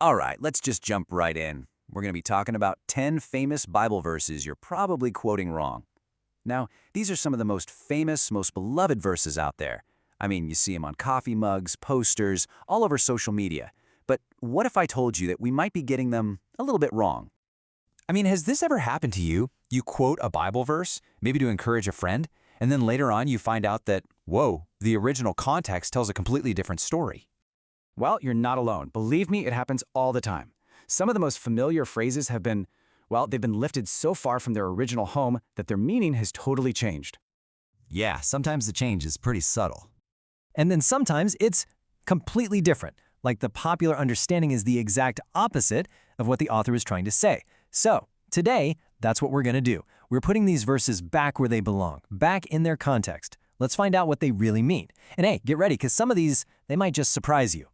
All right, let's just jump right in. We're going to be talking about 10 famous Bible verses you're probably quoting wrong. Now, these are some of the most famous, most beloved verses out there. I mean, you see them on coffee mugs, posters, all over social media. But what if I told you that we might be getting them a little bit wrong? I mean, has this ever happened to you? You quote a Bible verse, maybe to encourage a friend, and then later on you find out that, whoa, the original context tells a completely different story. Well, you're not alone. Believe me, it happens all the time. Some of the most familiar phrases have been, they've been lifted so far from their original home that their meaning has totally changed. Yeah, sometimes the change is pretty subtle. And then sometimes it's completely different, like the popular understanding is the exact opposite of what the author is trying to say. So, today, that's what we're going to do. We're putting these verses back where they belong, back in their context. Let's find out what they really mean. And hey, get ready, because some of these, they might just surprise you.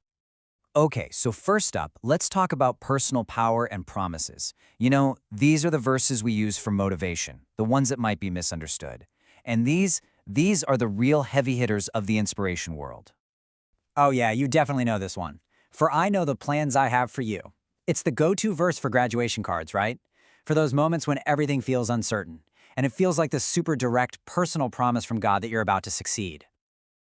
Okay, so first up, let's talk about personal power and promises. You know, these are the verses we use for motivation, the ones that might be misunderstood. And these are the real heavy hitters of the inspiration world. Oh yeah, you definitely know this one. For I know the plans I have for you. It's the go-to verse for graduation cards, right? For those moments when everything feels uncertain, and it feels like the super direct, personal promise from God that you're about to succeed.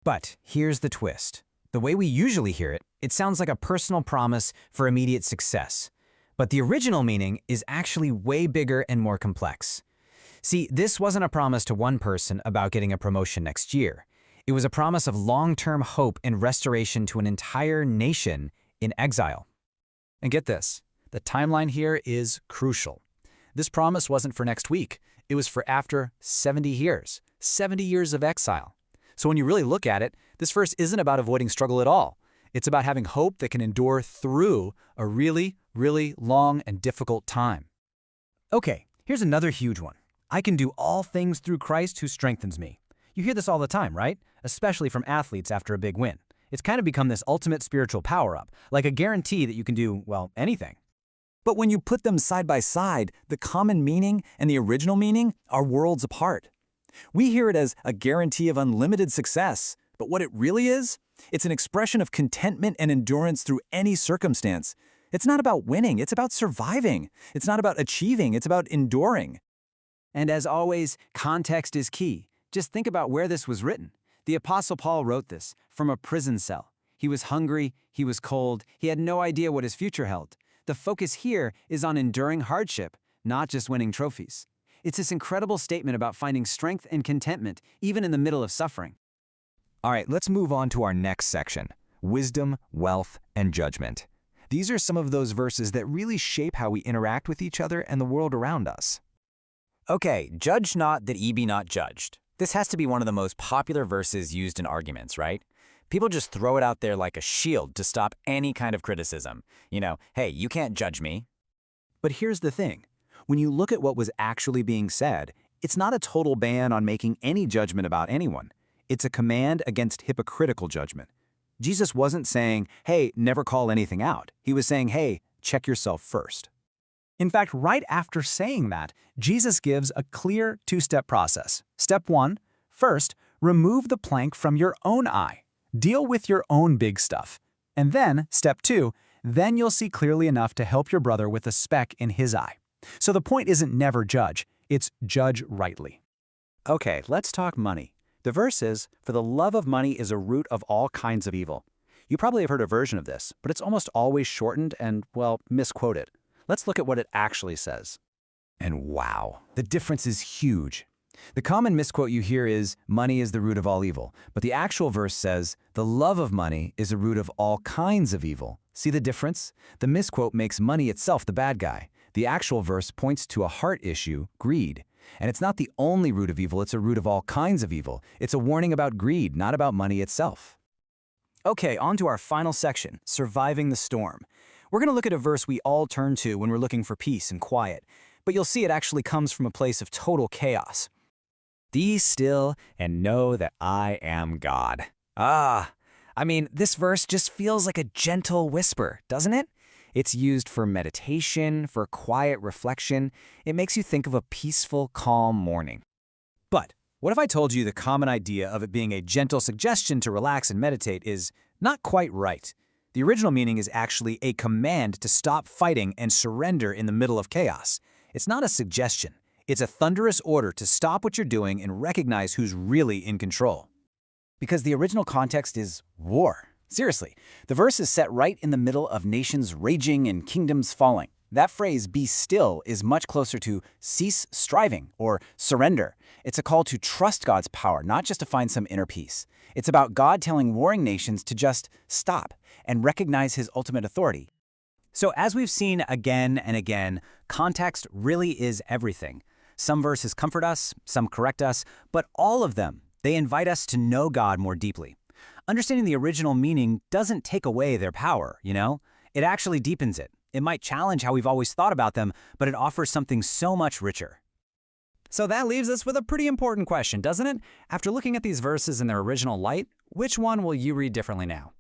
But here's the twist. The way we usually hear it, it sounds like a personal promise for immediate success. But the original meaning is actually way bigger and more complex. See, this wasn't a promise to one person about getting a promotion next year. It was a promise of long-term hope and restoration to an entire nation in exile. And get this, the timeline here is crucial. This promise wasn't for next week. It was for after 70 years, 70 years of exile. So when you really look at it, this verse isn't about avoiding struggle at all. It's about having hope that can endure through a really, really long and difficult time. Okay, here's another huge one. I can do all things through Christ who strengthens me. You hear this all the time, right? Especially from athletes after a big win. It's kind of become this ultimate spiritual power-up, like a guarantee that you can do, anything. But when you put them side by side, the common meaning and the original meaning are worlds apart. We hear it as a guarantee of unlimited success, but what it really is, it's an expression of contentment and endurance through any circumstance. It's not about winning, it's about surviving. It's not about achieving, it's about enduring. And as always, context is key. Just think about where this was written. The Apostle Paul wrote this from a prison cell. He was hungry, he was cold, he had no idea what his future held. The focus here is on enduring hardship, not just winning trophies. It's this incredible statement about finding strength and contentment, even in the middle of suffering. All right, let's move on to our next section, wisdom, wealth, and judgment. These are some of those verses that really shape how we interact with each other and the world around us. Okay, judge not that ye be not judged. This has to be one of the most popular verses used in arguments, right? People just throw it out there like a shield to stop any kind of criticism. You know, hey, you can't judge me. But here's the thing. When you look at what was actually being said, it's not a total ban on making any judgment about anyone. It's a command against hypocritical judgment. Jesus wasn't saying, hey, never call anything out. He was saying, hey, check yourself first. In fact, right after saying that, Jesus gives a clear two-step process. Step 1, first, remove the plank from your own eye. Deal with your own big stuff. And then, step 2, then you'll see clearly enough to help your brother with a speck in his eye. So the point isn't never judge, it's judge rightly. Okay, let's talk money. The verse is, for the love of money is a root of all kinds of evil. You probably have heard a version of this, but it's almost always shortened and, misquoted. Let's look at what it actually says. And wow, the difference is huge. The common misquote you hear is, money is the root of all evil, but the actual verse says, the love of money is a root of all kinds of evil. See the difference? The misquote makes money itself the bad guy. The actual verse points to a heart issue, greed. And it's not the only root of evil, it's a root of all kinds of evil. It's a warning about greed, not about money itself. Okay, on to our final section, surviving the storm. We're going to look at a verse we all turn to when we're looking for peace and quiet, but you'll see it actually comes from a place of total chaos. Be still and know that I am God. This verse just feels like a gentle whisper, doesn't it? It's used for meditation, for quiet reflection. It makes you think of a peaceful, calm morning. But what if I told you the common idea of it being a gentle suggestion to relax and meditate is not quite right? The original meaning is actually a command to stop fighting and surrender in the middle of chaos. It's not a suggestion. It's a thunderous order to stop what you're doing and recognize who's really in control. Because the original context is war. Seriously, the verse is set right in the middle of nations raging and kingdoms falling. That phrase, be still, is much closer to cease striving or surrender. It's a call to trust God's power, not just to find some inner peace. It's about God telling warring nations to just stop and recognize his ultimate authority. So as we've seen again and again, context really is everything. Some verses comfort us, some correct us, but all of them, they invite us to know God more deeply. Understanding the original meaning doesn't take away their power, you know? It actually deepens it. It might challenge how we've always thought about them, but it offers something so much richer. So that leaves us with a pretty important question, doesn't it? After looking at these verses in their original light, which one will you read differently now?